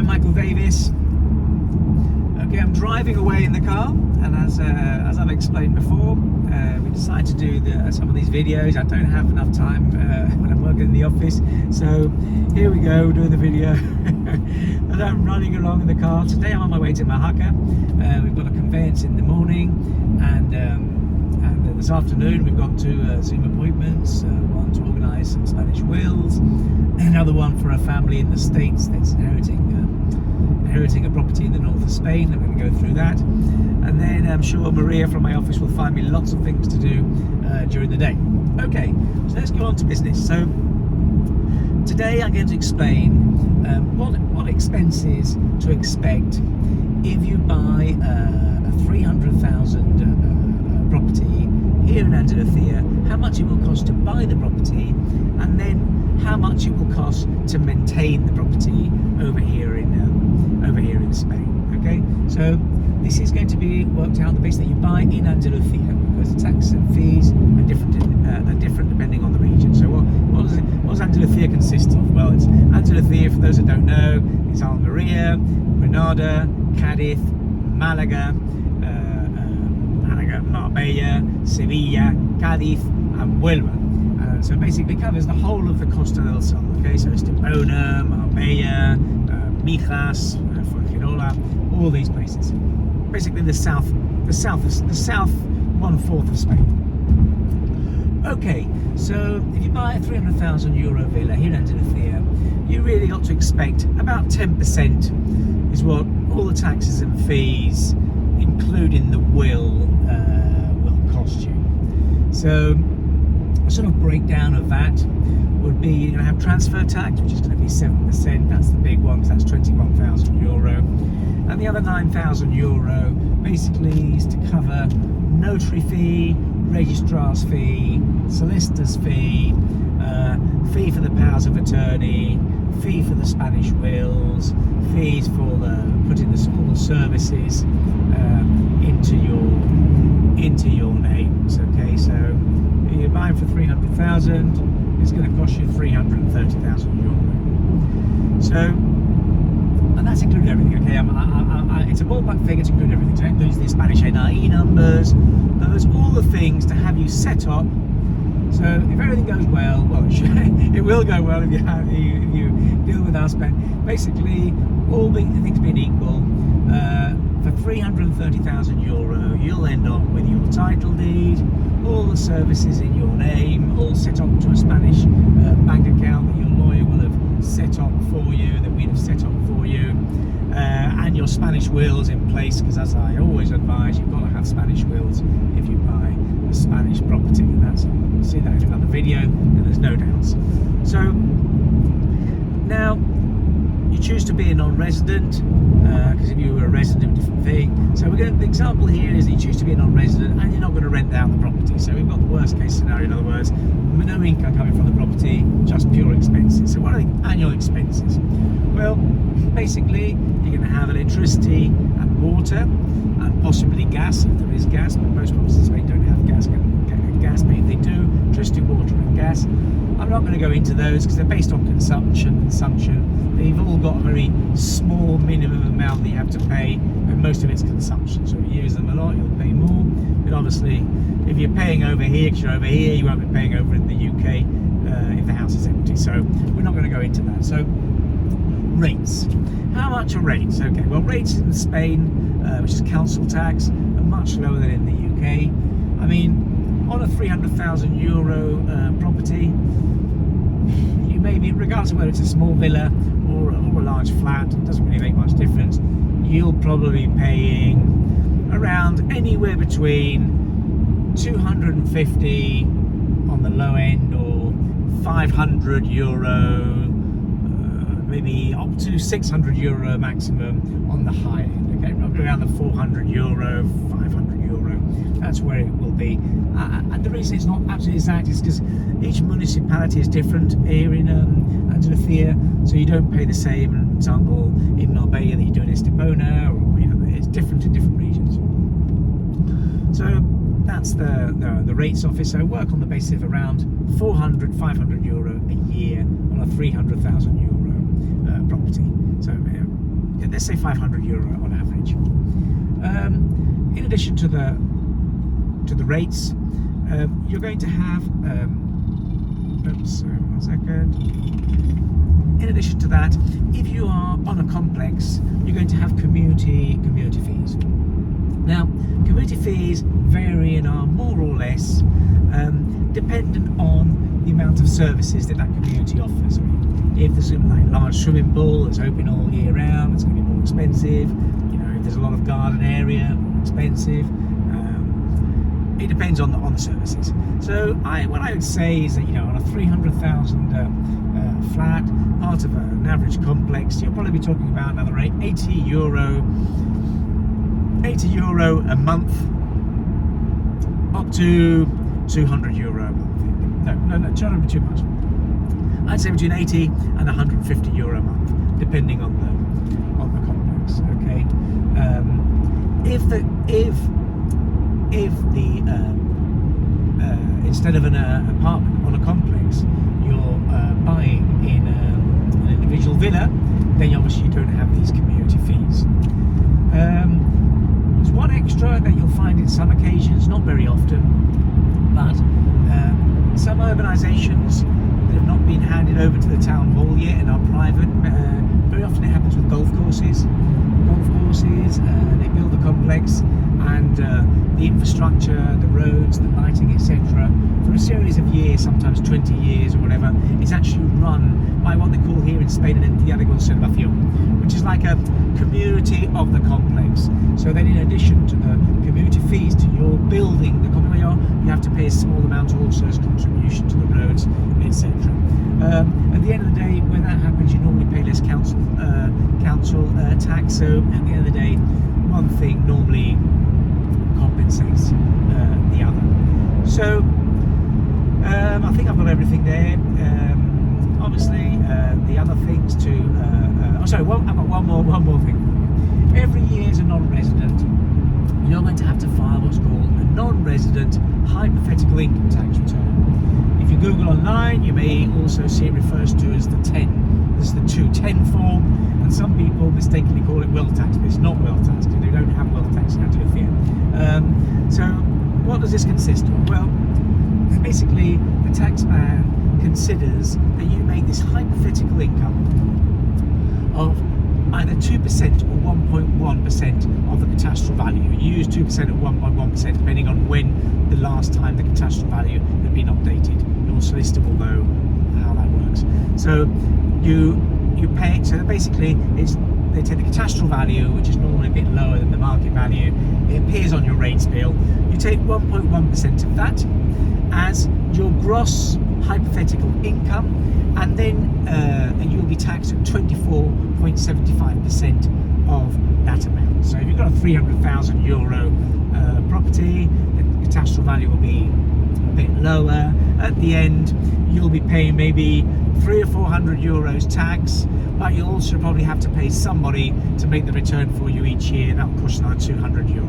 I'm Michael Davis. Okay, I'm driving away in the car, and as I've explained before, we decided to do some of these videos. I don't have enough time when I'm working in the office, so here we go, doing the video. And I'm running along in the car. Today I'm on my way to Oaxaca. We've got a conveyance in the morning, and this afternoon we've got two Zoom appointments, one to organise some Spanish wills, another one for a family in the States that's inheriting a property in the north of Spain. I'm going to go through that, and then I'm sure Maria from my office will find me lots of things to do during the day. Okay, so let's go on to business. So today I'm going to explain what expenses to expect if you buy a 300,000 property here in Andalucia, how much it will cost to buy the property, and then how much it will cost to maintain the property over here in Spain. Okay, so this is going to be worked out on the basis that you buy in Andalucia, because the tax and fees are different depending on the region. So what does Andalucia consist of? Well, it's Andalucia, for those that don't know, it's Almeria, Granada, Cadiz, Malaga, Marbella, Sevilla, Cadiz, and Huelva. So basically covers the whole of the Costa del Sol. Okay, so Estepona, Marbella, Mijas, Fuengirola, all these places. Basically the south 1/4 of Spain. Okay, so if you buy a 300,000 euro villa here in Andalucia, you really got to expect about 10% is what all the taxes and fees, including the will cost you. So a sort of breakdown of that would be you're going to have transfer tax, which is going to be 7%. That's the big one, because that's 21,000 euro. And the other 9,000 euro basically is to cover notary fee, registrar's fee, solicitor's fee, fee for the powers of attorney, fee for the Spanish wills, fees for putting all the services into your names. Okay, so if you're buying for 300,000, it's going to cost you 330,000 euro. So, and that's included everything. Okay, it's a ballpark figure to include everything. So it includes the Spanish NIE numbers. There's all the things to have you set up. So if everything goes well, it will go well if you deal with us. But basically, all the things being equal, for 330,000 euro, you'll end up with your title deed, all the services in your name, all set up to a Spanish bank account that your lawyer will have set up for you, that we'd have set up for you, and your Spanish wills in place, because as I always advise, you've got to have Spanish wills if you buy a Spanish property, and you'll see that in another video, and there's no doubts. So now you choose to be a non-resident, because if you were a resident, a different thing. So the example here is that you choose to be a non-resident and you're not going to rent out the property. So we've got the worst case scenario, in other words, no income coming from the property, just pure expenses. So what are the annual expenses? Well, basically you're going to have electricity and water, and possibly gas if there is gas, but most properties in Spain don't have gas, but if they do, electricity, water and gas. I'm not going to go into those because they're based on consumption. They've all got a very small minimum amount that you have to pay, and most of it's consumption. So if you use them a lot, you'll pay more. But obviously, if you're paying over here, because you're over here, you won't be paying over in the UK if the house is empty. So we're not going to go into that. So rates. How much are rates? Okay, well, rates in Spain, which is council tax, are much lower than in the UK. I mean, on a 300,000 euro property, you may be, regardless of whether it's a small villa or a large flat, it doesn't really make much difference, you'll probably be paying around anywhere between 250 on the low end, or 500 euro, maybe up to 600 euro maximum on the high end. Okay, probably around the 400 euro, 500 euro. That's where it will be. And the reason it's not absolutely exact is because each municipality is different here in Andalucia, so you don't pay the same, for example, in Marbella that you do in Estepona, or it's different in different regions. So that's the rates office. So work on the basis of around 400-500 euro a year on a 300,000 euro property. So let's say €500 on average. In addition to the rates, you're going to have oops, one second. In addition to that, if you are on a complex, you're going to have community fees. Now, community fees vary and are more or less dependent on the amount of services that community offers. If there's like a large swimming pool that's open all year round, it's going to be more expensive. You know, if there's a lot of garden area, more expensive. It depends on the services. So what I would say is that, you know, on a 300,000 flat, part of an average complex, you'll probably be talking about another €80 a month, up to €200 a month. No, $200 would be too much. I'd say between 80 and €150 a month, depending on the complex. Okay. If the instead of an apartment on a complex, you're buying in an individual villa, then obviously you don't have these community fees. There's one extra that you'll find in some occasions, not very often, but some urbanisations that have not been handed over to the town hall yet and are private. Very often it happens with golf courses. They build a complex, and the infrastructure, the roads, the lighting, etc., for a series of years, sometimes 20 years or whatever, is actually run by what they call here in Spain an entidad de conservación, which is like a community of the complex. So then, in addition to the community fees to your building, the complex, you have to pay a small amount also as contribution to the roads, etc. At the end of the day, when that happens, you normally pay less council tax. So at the end of the day, one thing normally compensates the other. So I think I've got everything there. Obviously, the other things to I've got one more thing. Every year as a non-resident, you're going to have to file what's called a non-resident hypothetical income tax return. If you Google online, you may also see it refers to as the 210 form, and some people mistakenly call it wealth tax, but it's not wealth tax. They don't have wealth tax in Andalucia. So what does this consist of? Well, basically the tax man considers that you make this hypothetical income of either 2% or 1.1% of the catastral value. You use 2% or 1.1% depending on when the last time the catastral value had been updated. Your solicitor will know how that works. So you pay it. So basically they take the catastral value, which is normally a bit lower than the market value. It appears on your rates bill. You take 1.1% of that as your gross hypothetical income, and then you'll be taxed at 24.75% of that amount. So if you've got a €300,000 property, the catastral value will be a bit lower. At the end, you'll be paying maybe €300 or €400 tax, but you'll also probably have to pay somebody to make the return for you each year. That will cost another €200.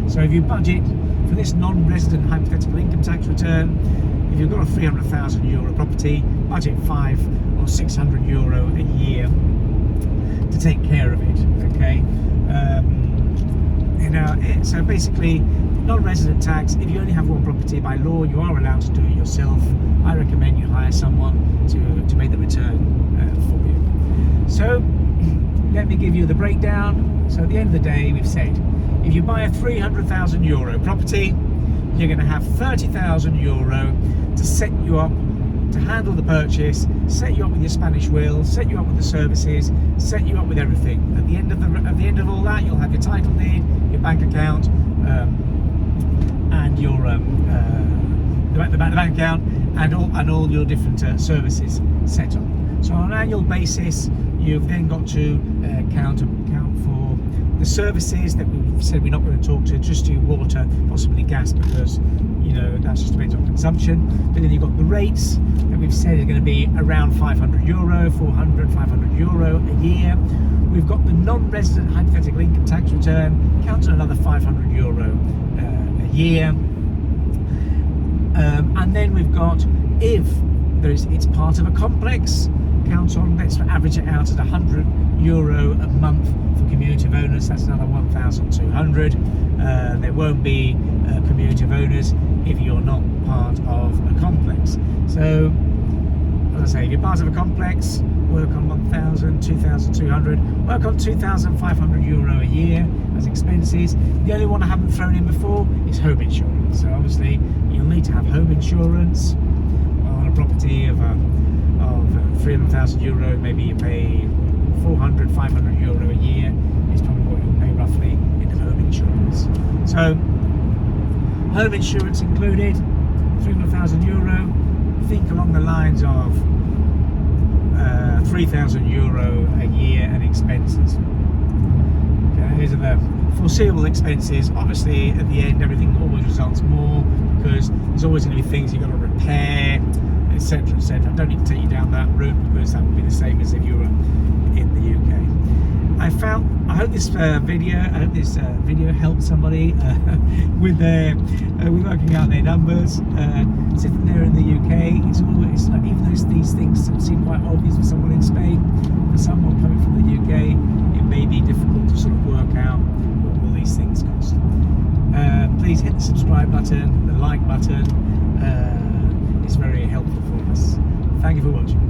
So if you budget for this non-resident hypothetical income tax return, if you've got a €300,000 property, budget €500 or €600 a year to take care of it. Okay, so basically, non-resident tax. If you only have one property, by law, you are allowed to do it yourself. I recommend you hire someone to make the return for you. So let me give you the breakdown. So at the end of the day, we've said if you buy a €300,000 property, you're going to have €30,000 to set you up to handle the purchase, set you up with your Spanish will, set you up with the services, set you up with everything. At the end of all that, you'll have your title deed, your bank account, and your the bank account, and all your different services set up. So on an annual basis, you've then got to account for the services that we've said we're not going to talk to, just do water, possibly gas, because that's just depends on consumption. But then you've got the rates that we've said are going to be around €500, €500 a year. We've got the non-resident hypothetical income tax return, count on another €500 a year. And then we've got, if it's part of a complex, count on, let's average it out at €100 a month for cumulative owners. That's another 1,200. There won't be cumulative owners if you're not part of a complex. So, as I say, if you're part of a complex, work on 1,000, 2,200, work on €2,500 a year as expenses. The only one I haven't thrown in before is home insurance. So obviously you'll need to have home insurance on a property of €300,000. Maybe you pay 400, €500 a year is probably what you'll pay roughly in home insurance. So home insurance included, €300,000. Think along the lines of €3,000 a year and expenses. Okay, these are the foreseeable expenses. Obviously, at the end, everything always results more because there's always going to be things you've got to repair, etc., etc. I don't need to take you down that route because that would be the same as if you were in the UK. I hope this video helped somebody with working out their numbers. Sitting there in the UK, it's like, even though these things seem quite obvious for someone in Spain, for someone coming from the UK, it may be difficult to sort of work out what all these things cost. Please hit the subscribe button, the like button. It's very helpful for us. Thank you for watching.